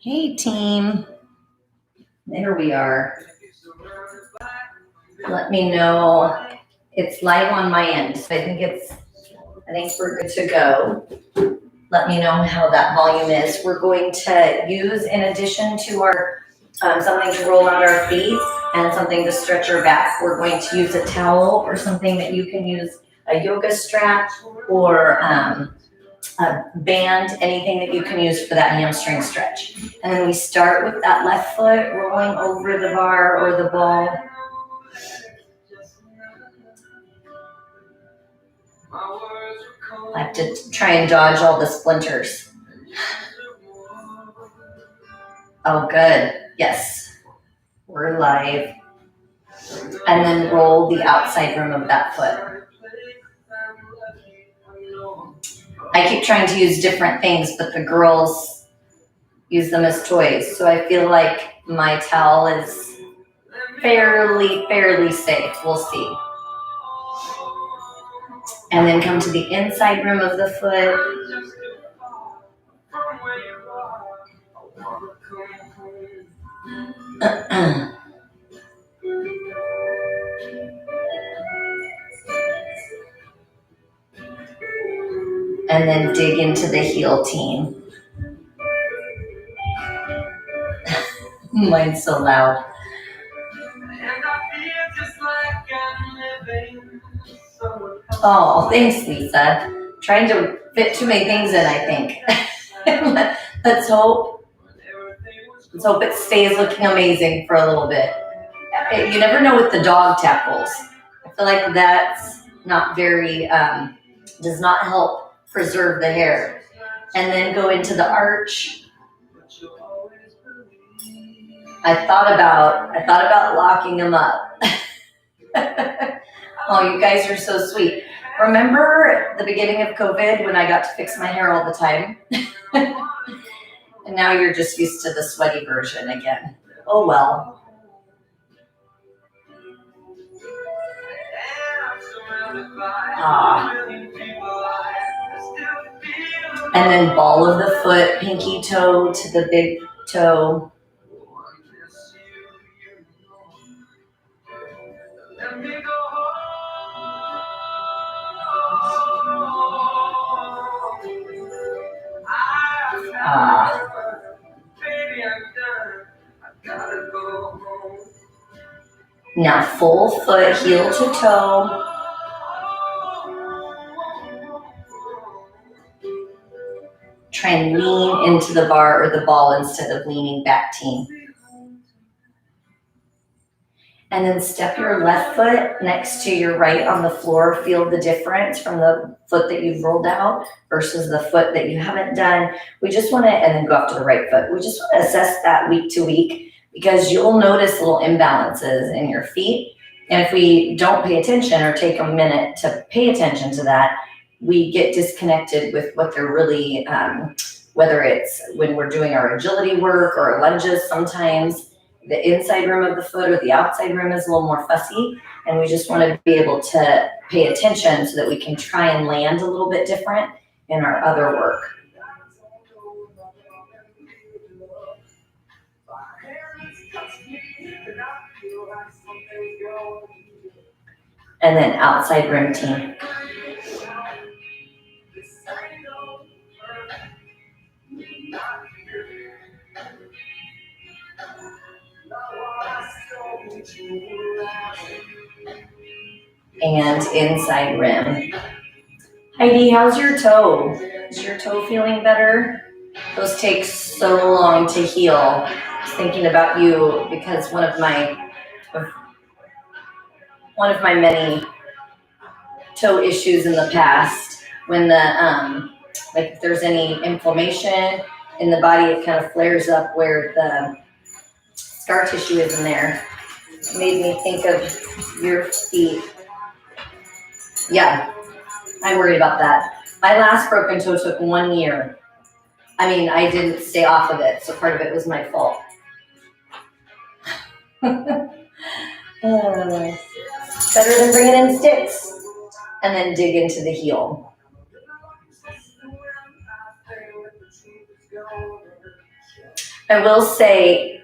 Hey team, there we are. Let me know. It's live on my end, so I think we're good to go. Let me know how that volume is. We're going to use, in addition to our something to roll out our feet and something to stretch our back, we're going to use a towel or something that you can use, a yoga strap or a band, anything that you can use for that hamstring stretch. And then we start with that left foot rolling over the bar or the ball. I have to try and dodge all the splinters. Oh, good. Yes, we're live. And then roll the outside rim of that foot. I keep trying to use different things, but the girls use them as toys. So I feel like my towel is fairly safe. We'll see. And then come to the inside rim of the foot. And then dig into the heel, team. Mine's so loud. Oh, thanks, Lisa. Trying to fit too many things in, I think. Let's hope it stays looking amazing for a little bit. You never know with the dog tackles. I feel like that's not very, does not help preserve the hair. And then go into the arch. I thought about locking them up. Oh, you guys are so sweet. Remember the beginning of COVID when I got to fix my hair all the time? And now you're just used to the sweaty version again. Oh well. And then ball of the foot, pinky toe to the big toe. Now full foot, heel to toe. Try and lean into the bar or the ball instead of leaning back, team. And then step your left foot next to your right on the floor. Feel the difference from the foot that you've rolled out versus the foot that you haven't done. We just want to, and then go up to the right foot. We just want to assess that week to week because you'll notice little imbalances in your feet. And if we don't pay attention or take a minute to pay attention to that, we get disconnected with what they're really, whether it's when we're doing our agility work or lunges sometimes. The inside rim of the foot or the outside rim is a little more fussy, and we just want to be able to pay attention so that we can try and land a little bit different in our other work. And then outside rim, team. And inside rim. Heidi, how's your toe? Is your toe feeling better? Those take so long to heal. I was thinking about you because one of my many toe issues in the past, when the like if there's any inflammation in the body, it kind of flares up where the scar tissue is in there. It made me think of your feet. Yeah, I worry about that. My last broken toe took 1 year. I mean, I didn't stay off of it, so part of it was my fault. Better than bringing in sticks. And then dig into the heel. I will say,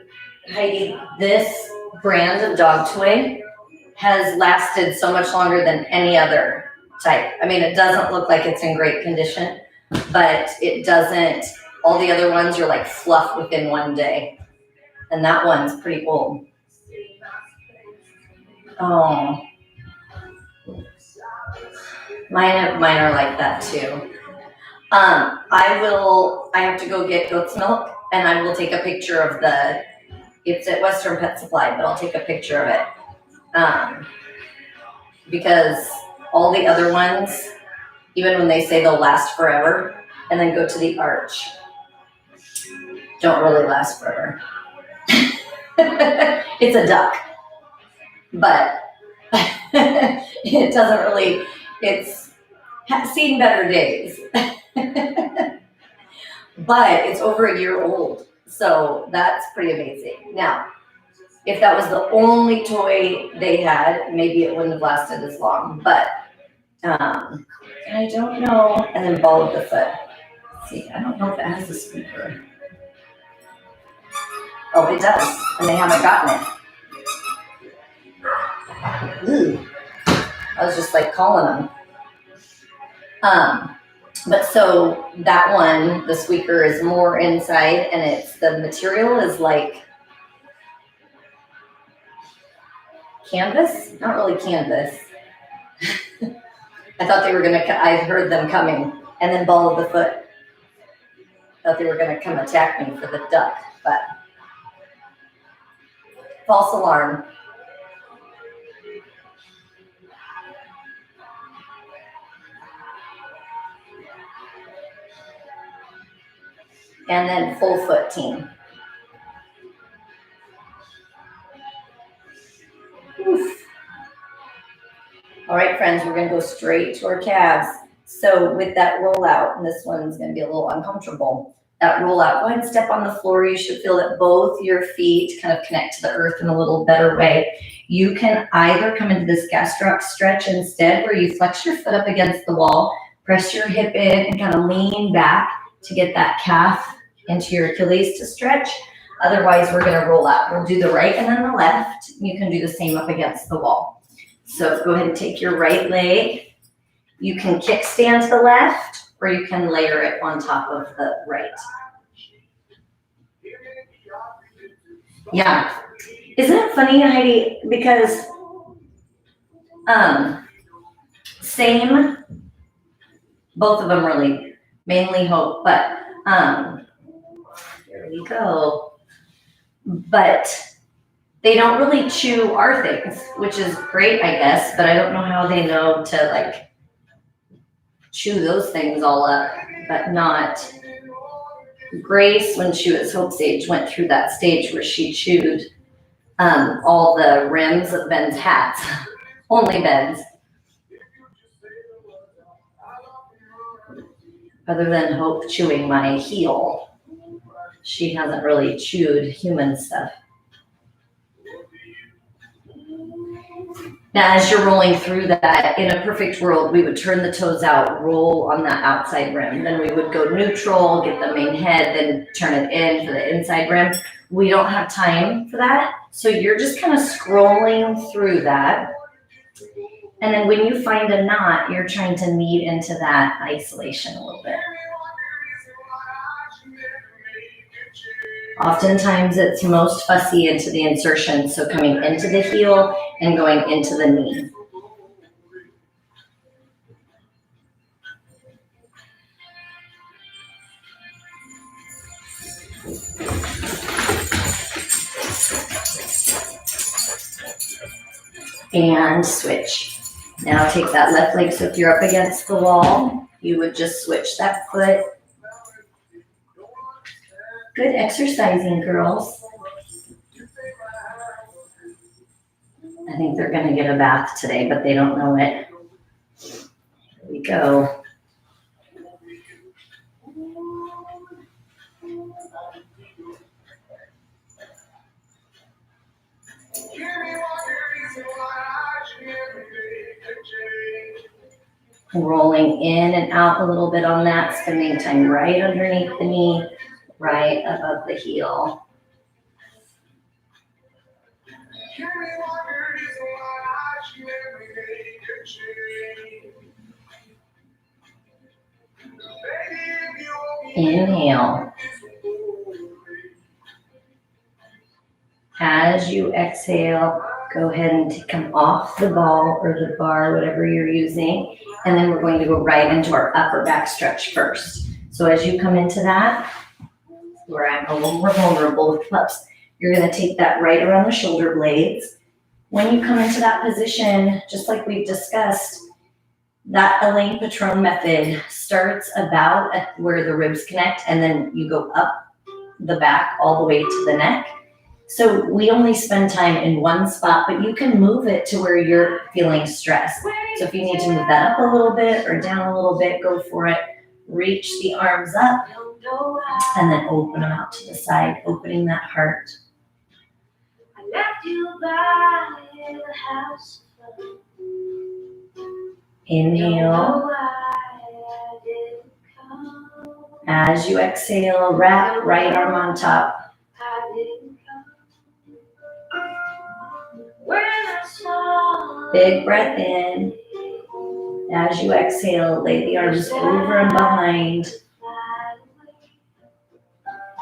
Heidi, this brand of dog toy has lasted so much longer than any other type. I mean, it doesn't look like it's in great condition, but it doesn't, all the other ones are like fluff within one day. And that one's pretty old. Oh. Mine are like that too. I have to go get goat's milk and I will take a picture of it's at Western Pet Supply, but I'll take a picture of it. Because all the other ones, even when they say they'll last forever and then go to the arch, don't really last forever. It's a duck, but it doesn't really, it's seen better days. But it's over a year old, so that's pretty amazing. Now, if that was the only toy they had, maybe it wouldn't have lasted as long, but I don't know. And then ball of the foot. Let's see, I don't know if it has a squeaker. Oh, it does, and they haven't gotten it. Ooh. I was just like calling them. But so that one, the squeaker is more inside, and the material is like canvas, not really canvas. I thought they were I heard them coming, and then ball of the foot. Thought they were gonna come attack me for the duck, but false alarm. And then full foot team. Oof. All right, friends, we're gonna go straight to our calves. So with that rollout, and this one's gonna be a little uncomfortable, that rollout, go ahead and step on the floor. You should feel that both your feet kind of connect to the earth in a little better way. You can either come into this gastroc stretch instead, where you flex your foot up against the wall, press your hip in, and kind of lean back to get that calf into your Achilles to stretch. Otherwise, we're gonna roll out. We'll do the right and then the left. You can do the same up against the wall. So go ahead and take your right leg. You can kickstand to the left, or you can layer it on top of the right. Yeah. Isn't it funny, Heidi? Because same, both of them really, mainly Hope, but here we go. But they don't really chew our things, which is great, I guess, but I don't know how they know to like chew those things all up, but not Grace. When she was Hope's age, went through that stage where she chewed all the rims of Ben's hats, only Ben's. Other than Hope chewing my heel, she hasn't really chewed human stuff. Now, as you're rolling through that, in a perfect world, we would turn the toes out, roll on that outside rim. Then we would go neutral, get the main head, then turn it in for the inside rim. We don't have time for that. So you're just kind of scrolling through that. And then when you find a knot, you're trying to knead into that isolation a little bit. Oftentimes it's most fussy into the insertion, so coming into the heel and going into the knee. And switch. Now take that left leg, so if you're up against the wall, you would just switch that foot. Good exercising, girls. I think they're gonna get a bath today, but they don't know it. Here we go. Rolling in and out a little bit on that, spending time right underneath the knee, right above the heel. Inhale. As you exhale, go ahead and come off the ball or the bar, whatever you're using. And then we're going to go right into our upper back stretch first. So as you come into that, where I'm a little more vulnerable with pups, you're going to take that right around the shoulder blades. When you come into that position, just like we've discussed, that Elaine Patron method starts about at where the ribs connect, and then you go up the back all the way to the neck. So we only spend time in one spot, but you can move it to where you're feeling stressed. So if you need to move that up a little bit or down a little bit, go for it. Reach the arms up and then open them out to the side, opening that heart. I left you by the house. Inhale. As you exhale, wrap right arm on top. Big breath in. As you exhale, lay the arms over and behind.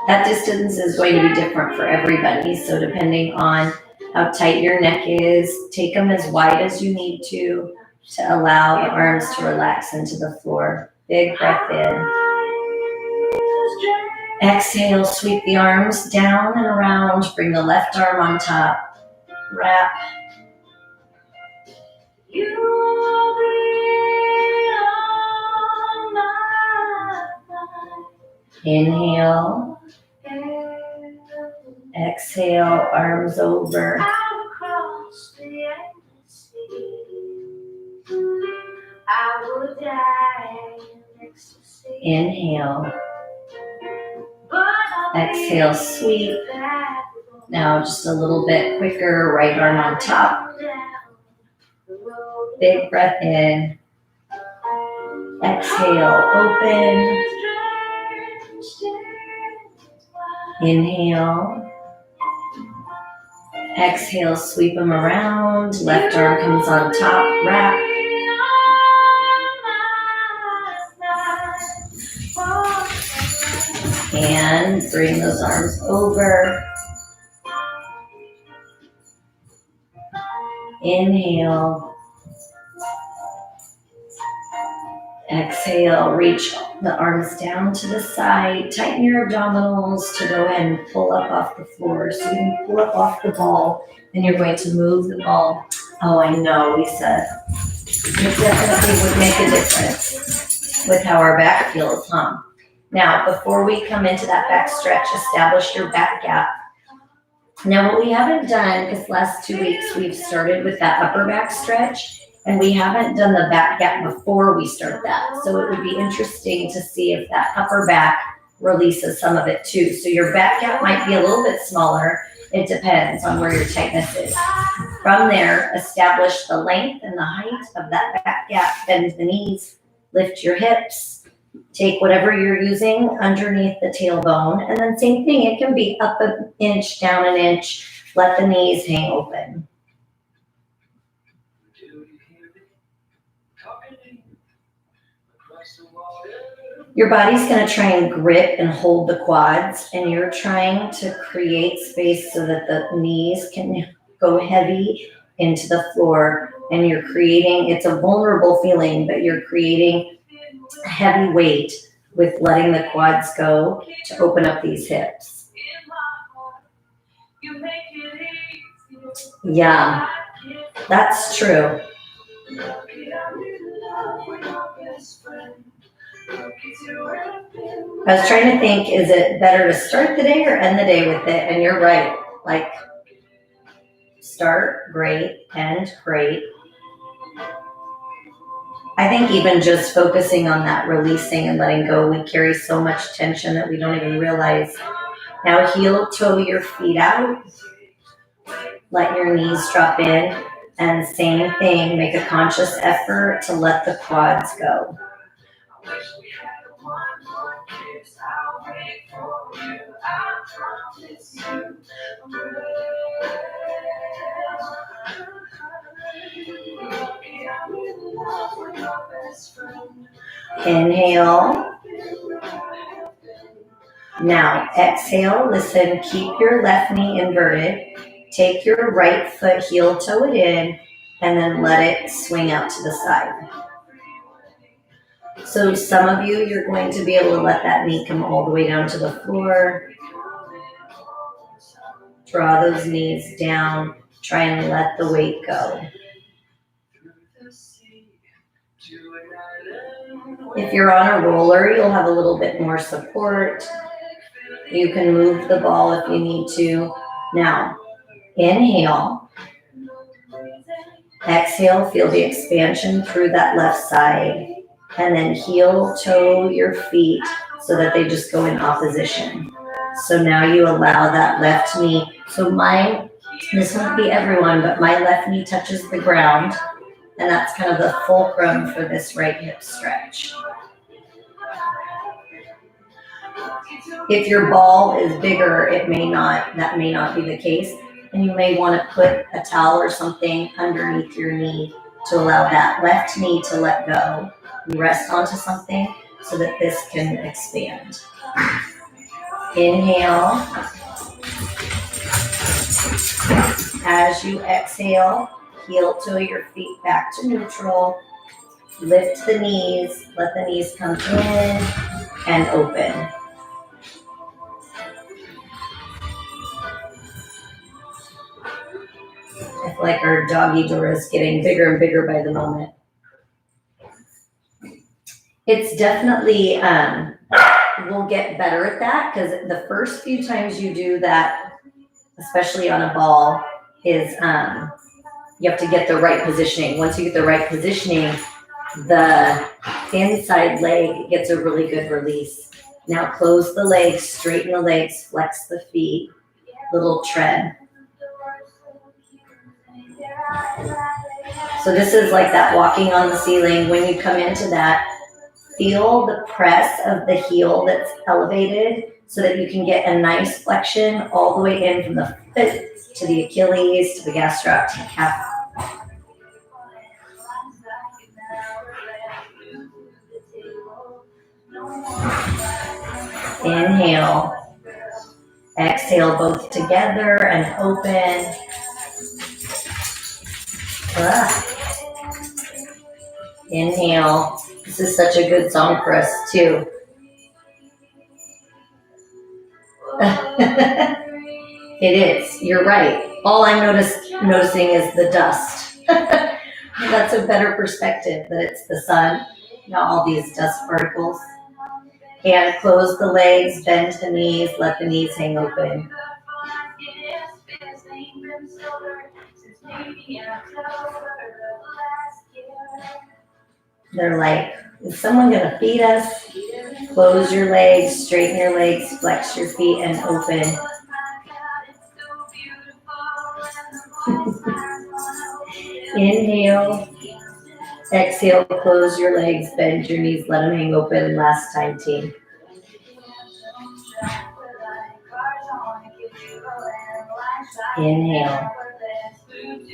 That distance is going to be different for everybody, so depending on how tight your neck is, take them as wide as you need to allow the arms to relax into the floor. Big breath in. Exhale, sweep the arms down and around. Bring the left arm on top. Wrap. Inhale. Exhale, arms over. Inhale. Exhale, sweep. Now just a little bit quicker, right arm on top. Big breath in. Exhale, open. Inhale. Exhale, sweep them around. Left arm comes on top, wrap. And bring those arms over. Inhale. Exhale, reach the arms down to the side. Tighten your abdominals to go ahead and pull up off the floor. So you can pull up off the ball, and you're going to move the ball. Oh, I know, Lisa. It definitely would make a difference with how our back feels, huh? Now, before we come into that back stretch, establish your back gap. Now, what we haven't done, because last 2 weeks we've started with that upper back stretch, and we haven't done the back gap before we start that. So it would be interesting to see if that upper back releases some of it too. So your back gap might be a little bit smaller. It depends on where your tightness is. From there, establish the length and the height of that back gap. Bend the knees, lift your hips. Take whatever you're using underneath the tailbone. And then same thing, it can be up an inch, down an inch. Let the knees hang open. Your body's going to try and grip and hold the quads, and you're trying to create space so that the knees can go heavy into the floor, and you're creating, it's a vulnerable feeling, but you're creating heavy weight with letting the quads go to open up these hips. Yeah, that's true. I was trying to think, is it better to start the day or end the day with it? And you're right, like start great, end great. I think even just focusing on that releasing and letting go, we carry so much tension that we don't even realize. Now heel toe your feet out. Let your knees drop in. And same thing, make a conscious effort to let the quads go. Inhale. Now exhale, listen, keep your left knee inverted. Take your right foot, heel toe it in, and then let it swing out to the side. So some of you, you're going to be able to let that knee come all the way down to the floor. Draw those knees down. Try and let the weight go. If you're on a roller, you'll have a little bit more support. You can move the ball if you need to. Now, inhale. Exhale, feel the expansion through that left side. And then heel toe your feet so that they just go in opposition. So now you allow that left knee. So this won't be everyone, but my left knee touches the ground. And that's kind of the fulcrum for this right hip stretch. If your ball is bigger, that may not be the case. And you may want to put a towel or something underneath your knee to allow that left knee to let go. You rest onto something so that this can expand. Inhale. As you exhale, heel toe your feet back to neutral. Lift the knees, let the knees come in and open. I feel like our doggy door is getting bigger and bigger by the moment. It's definitely, we'll get better at that because the first few times you do that, especially on a ball, is you have to get the right positioning. Once you get the right positioning, the inside leg gets a really good release. Now close the legs, straighten the legs, flex the feet, little tread. So this is like that walking on the ceiling. When you come into that, feel the press of the heel that's elevated so that you can get a nice flexion all the way in from the foot to the Achilles, to the gastroc, to the calf. Inhale. Exhale both together and open. Inhale. This is such a good song for us too. It is. You're right. All I'm noticing is the dust. That's a better perspective, that it's the sun, not all these dust particles. And close the legs, bend the knees, let the knees hang open. They're like, is someone going to feed us? Close your legs, straighten your legs, flex your feet, and open. Inhale. Exhale, close your legs, bend your knees, let them hang open. Last time, team. Inhale.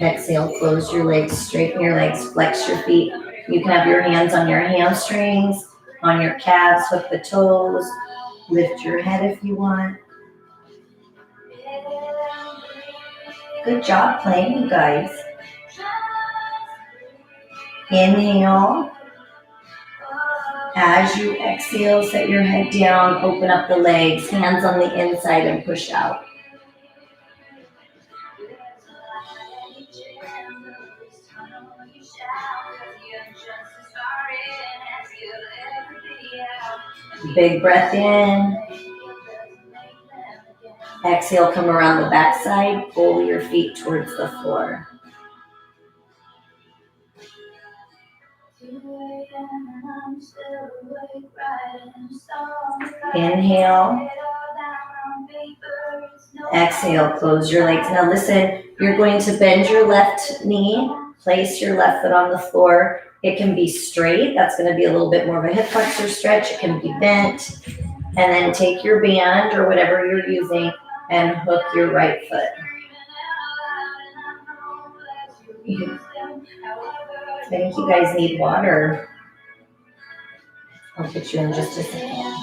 Exhale, close your legs, straighten your legs, flex your feet. You can have your hands on your hamstrings, on your calves, hook the toes, lift your head if you want. Good job playing, you guys. Inhale. As you exhale, set your head down, open up the legs, hands on the inside and push out. Big breath in. Exhale, come around the backside, pull your feet towards the floor. Inhale. Exhale, close your legs. Now listen, you're going to bend your left knee, place your left foot on the floor. It can be straight. That's going to be a little bit more of a hip flexor stretch. It can be bent. And then take your band or whatever you're using and hook your right foot. I think you guys need water. I'll put you in just a second.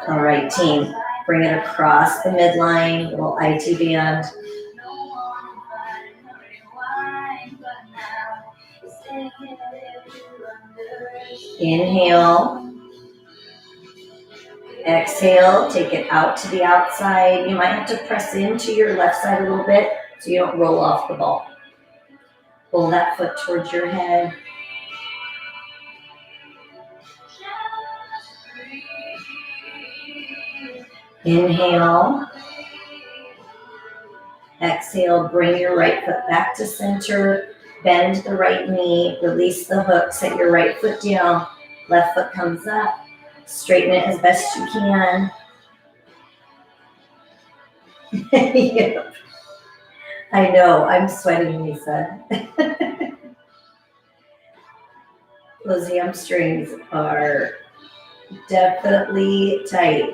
All right, team. Bring it across the midline, little IT band. Inhale. Exhale, take it out to the outside. You might have to press into your left side a little bit so you don't roll off the ball. Pull that foot towards your head. Inhale. Exhale, bring your right foot back to center. Bend the right knee. Release the hook. Set your right foot down. Left foot comes up. Straighten it as best you can. Yep. I know, I'm sweating, Lisa. Those hamstrings are definitely tight.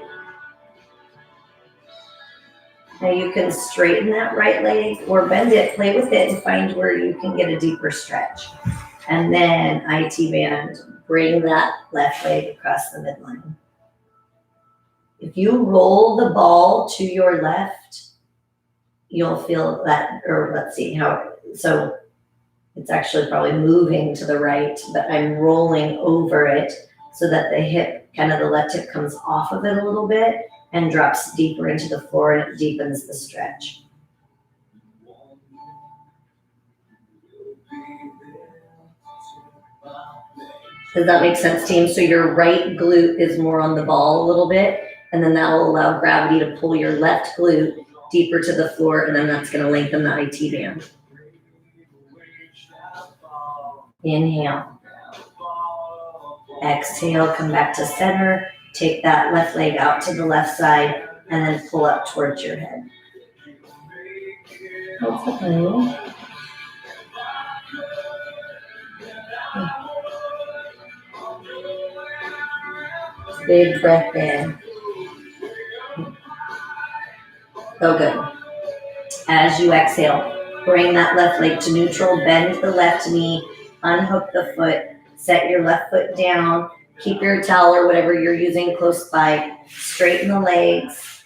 Now you can straighten that right leg or bend it, play with it and find where you can get a deeper stretch. And then IT band, bring that left leg across the midline. If you roll the ball to your left, you'll feel that, or let's see how, so it's actually probably moving to the right, but I'm rolling over it so that the hip, kind of the left hip comes off of it a little bit and drops deeper into the floor and it deepens the stretch. Does that make sense, team? So your right glute is more on the ball a little bit, and then that will allow gravity to pull your left glute deeper to the floor, and then that's going to lengthen the IT band. Inhale. Exhale, come back to center. Take that left leg out to the left side, and then pull up towards your head. Okay. Big breath in. So good. As you exhale, bring that left leg to neutral, bend the left knee, unhook the foot, set your left foot down, keep your towel or whatever you're using close by, straighten the legs,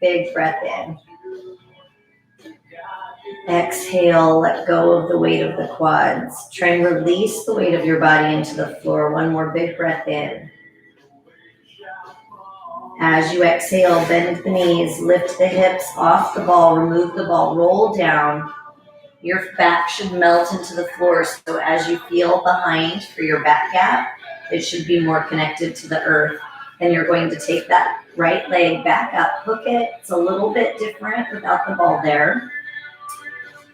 big breath in. Exhale, let go of the weight of the quads. Try and release the weight of your body into the floor. One more big breath in. As you exhale, bend the knees, lift the hips off the ball, remove the ball, roll down. Your back should melt into the floor, so as you feel behind for your back gap, it should be more connected to the earth. And you're going to take that right leg back up, hook it. It's a little bit different without the ball there.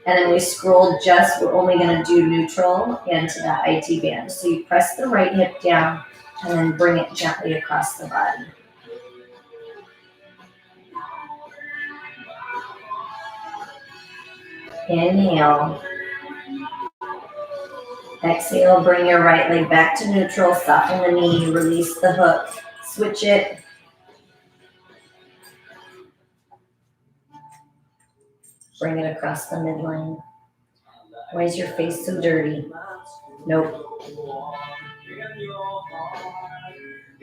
And then we scroll we're only going to do neutral into that IT band. So you press the right hip down and then bring it gently across the body. Inhale. Exhale, bring your right leg back to neutral, soften the knee, release the hook, switch it. Bring it across the midline. Why is your face so dirty? Nope.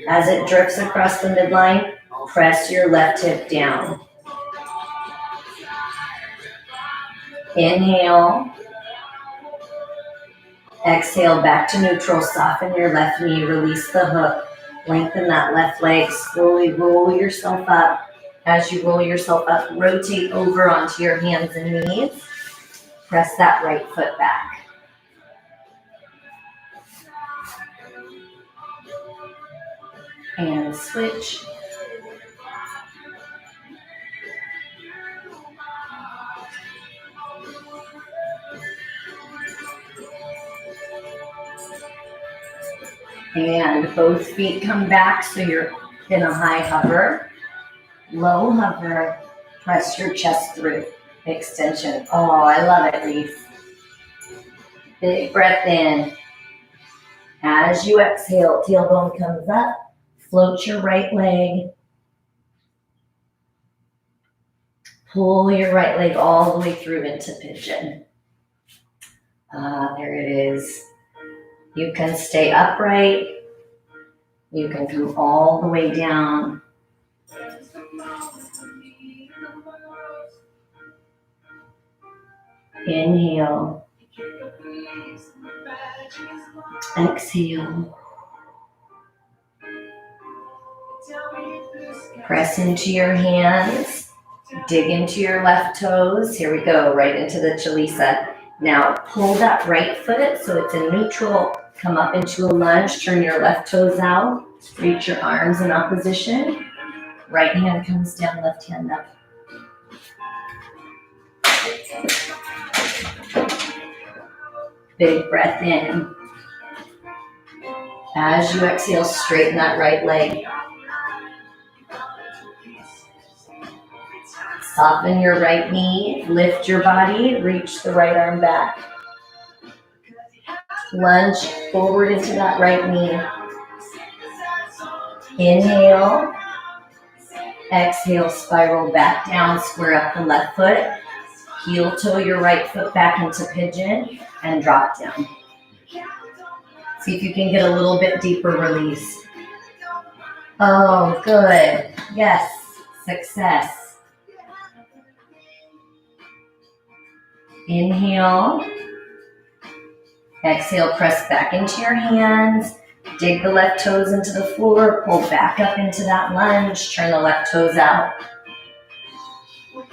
As it drifts across the midline, press your left hip down. Inhale. Exhale, back to neutral, soften your left knee, release the hook, lengthen that left leg, slowly roll yourself up. As you roll yourself up, rotate over onto your hands and knees. Press that right foot back. And switch. And both feet come back, so you're in a high hover. Low hover, press your chest through, extension. Oh, I love it, Reese. Big breath in. As you exhale, tailbone comes up, float your right leg. Pull your right leg all the way through into pigeon. There it is. You can stay upright. You can come all the way down. Inhale. Exhale. Press into your hands. Dig into your left toes. Here we go, right into the Chalisa. Now pull that right foot so it's in neutral. Come up into a lunge. Turn your left toes out. Reach your arms in opposition. Right hand comes down, left hand up. Big breath in. As you exhale, straighten that right leg. Soften your right knee, lift your body, reach the right arm back. Lunge forward into that right knee. Inhale. Exhale, spiral back down, square up the left foot. Heel toe your right foot back into pigeon and drop down. See if you can get a little bit deeper release. Oh, good. Yes, success. Inhale. Exhale, press back into your hands. Dig the left toes into the floor. Pull back up into that lunge. Turn the left toes out.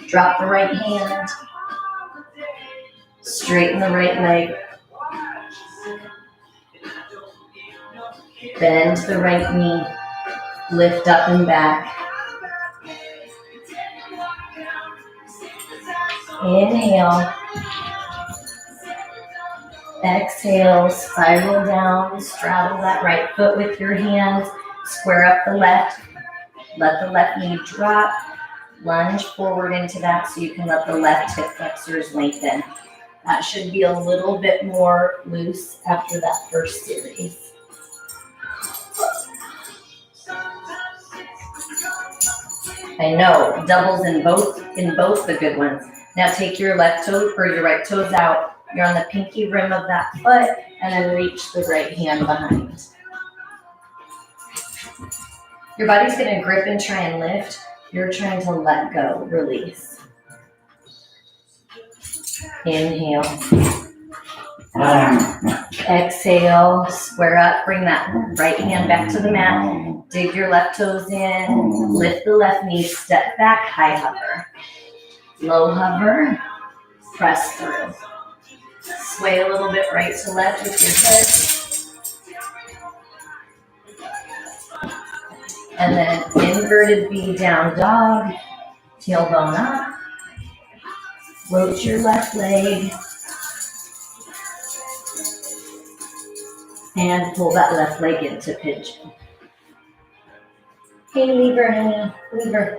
Drop the right hand. Straighten the right leg. Bend the right knee. Lift up and back. Inhale. Exhale, spiral down, straddle that right foot with your hands, square up the left, let the left knee drop, lunge forward into that so you can let the left hip flexors lengthen. That should be a little bit more loose after that first series. I know, doubles in both the good ones. Now take your left toe or your right toes out. You're on the pinky rim of that foot, and then reach the right hand behind. Your body's going to grip and try and lift. You're trying to let go, release. Inhale. Exhale, square up, bring that right hand back to the mat. Dig your left toes in, lift the left knee, step back, high hover. Low hover, press through. Sway a little bit right to left with your hips. And then inverted V down dog, tailbone up. Float your left leg. And pull that left leg into pigeon. Hey, lever, honey, lever.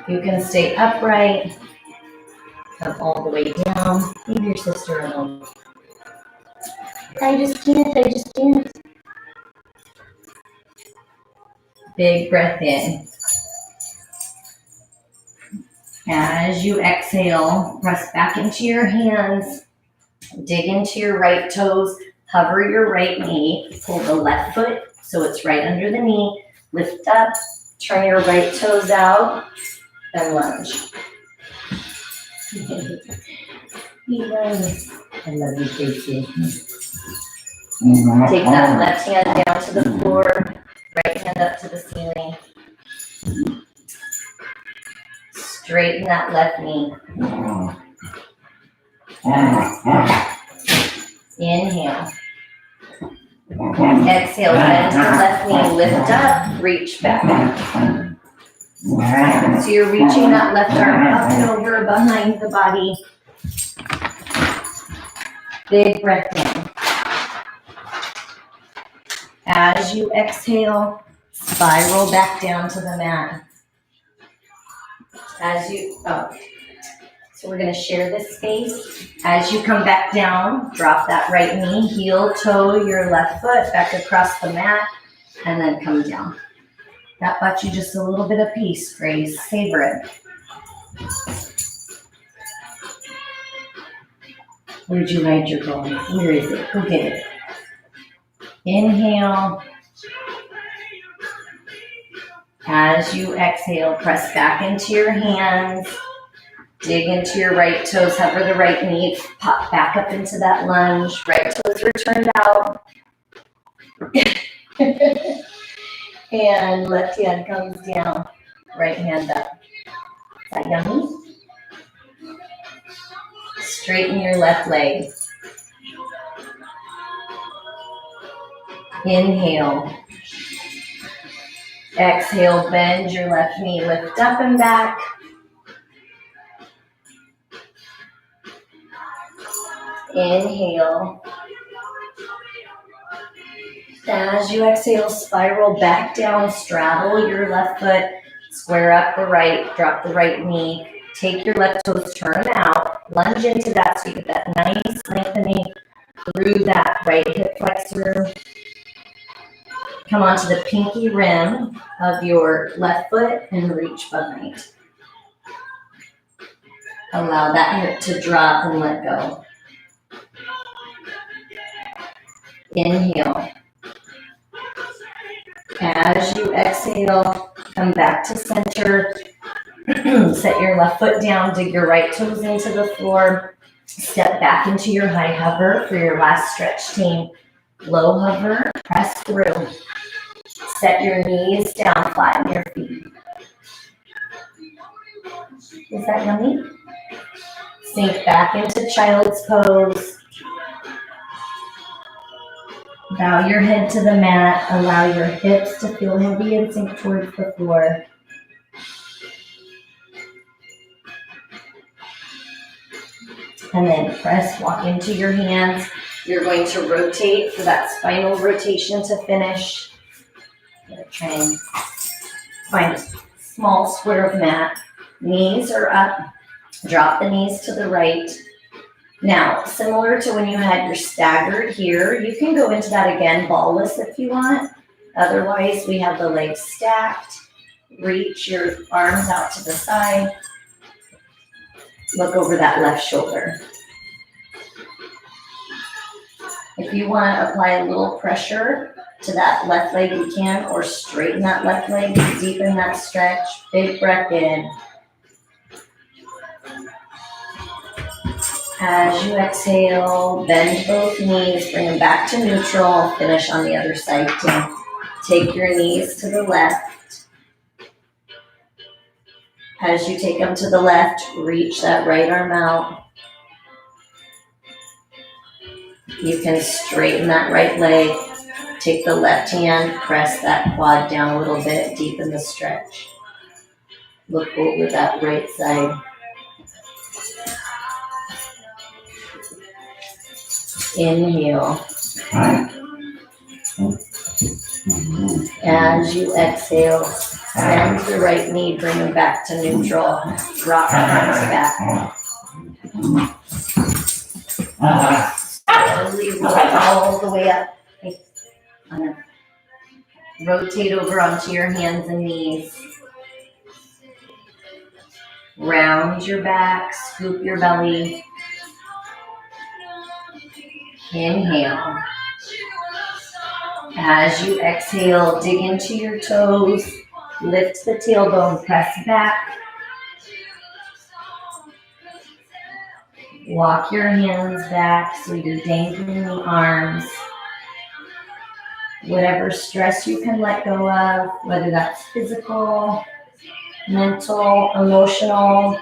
You can stay upright. Come all the way down. Leave your sister alone. I just can't. Big breath in. As you exhale, press back into your hands. Dig into your right toes. Hover your right knee. Pull the left foot so it's right under the knee. Lift up. Turn your right toes out. And lunge. I love you, Casey. Take that left hand down to the floor, right hand up to the ceiling. Straighten that left knee. Inhale. Exhale, bend the left knee, lift up, reach back. So you're reaching that left arm up and over behind the body. Big breath in. As you exhale, spiral back down to the mat. So we're going to share this space. As you come back down, drop that right knee, heel toe your left foot back across the mat, and then come down. That bought you just a little bit of peace, Grace. Savor it. Where'd you hide your bone? Where is it? Go get it. Inhale. As you exhale, press back into your hands. Dig into your right toes, hover the right knee, pop back up into that lunge. Right toes are turned out. And left hand comes down, right hand up. Is that yummy? Straighten your left leg. Inhale. Exhale, bend your left knee, lift up and back. Inhale. As you exhale, spiral back down, straddle your left foot, square up the right, drop the right knee, take your left toes, turn them out, lunge into that so you get that nice lengthening through that right hip flexor. Come onto the pinky rim of your left foot and reach behind. Allow that hip to drop and let go. Inhale. As you exhale, come back to center. Set your left foot down, dig your right toes into the floor. Step back into your high hover for your last stretch, team. Low hover, press through. Set your knees down, flatten your feet. Is that yummy? Sink back into child's pose. Bow your head to the mat. Allow your hips to feel heavy and sink towards the floor. And then press, walk into your hands. You're going to rotate for that spinal rotation to finish. Try and find a small square of mat. Knees are up. Drop the knees to the right. Now, similar to when you had your staggered here, you can go into that again, ballless if you want. Otherwise, we have the legs stacked. Reach your arms out to the side. Look over that left shoulder. If you want to apply a little pressure to that left leg, you can, or straighten that left leg, deepen that stretch. Big breath in. As you exhale, bend both knees, bring them back to neutral. Finish on the other side, Tim. Take your knees to the left. As you take them to the left, reach that right arm out. You can straighten that right leg. Take the left hand, press that quad down a little bit, deepen the stretch. Look over that right side. Inhale. As you exhale, bend the right knee, bring them back to neutral. Drop the arms back. Slowly roll all the way up. Rotate over onto your hands and knees. Round your back, scoop your belly. Inhale. As you exhale, dig into your toes. Lift the tailbone, press back. Walk your hands back so you're dangling the arms. Whatever stress you can let go of, whether that's physical, mental, emotional,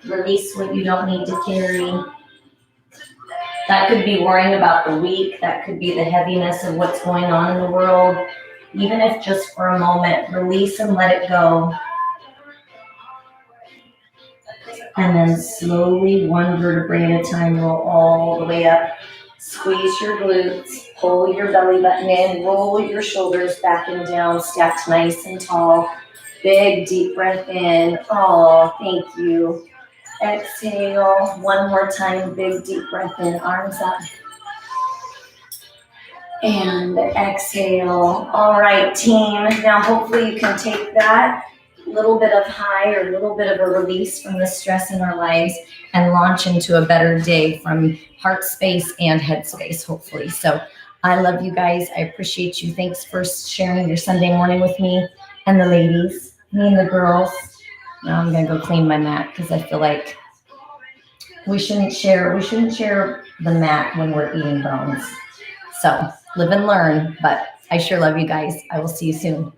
release what you don't need to carry. That could be worrying about the week. That could be the heaviness of what's going on in the world. Even if just for a moment, release and let it go. And then slowly, one vertebrae at a time, roll all the way up. Squeeze your glutes, pull your belly button in, roll your shoulders back and down, stacked nice and tall. Big, deep breath in. Oh, thank you. Exhale, one more time, big deep breath in, arms up. And exhale. All right, team. Now hopefully you can take that little bit of high or a little bit of a release from the stress in our lives and launch into a better day from heart space and head space, hopefully. So I love you guys. I appreciate you. Thanks for sharing your Sunday morning with me and the ladies, me and the girls. Now I'm going to go clean my mat because I feel like we shouldn't share the mat when we're eating bones. So live and learn, but I sure love you guys. I will see you soon.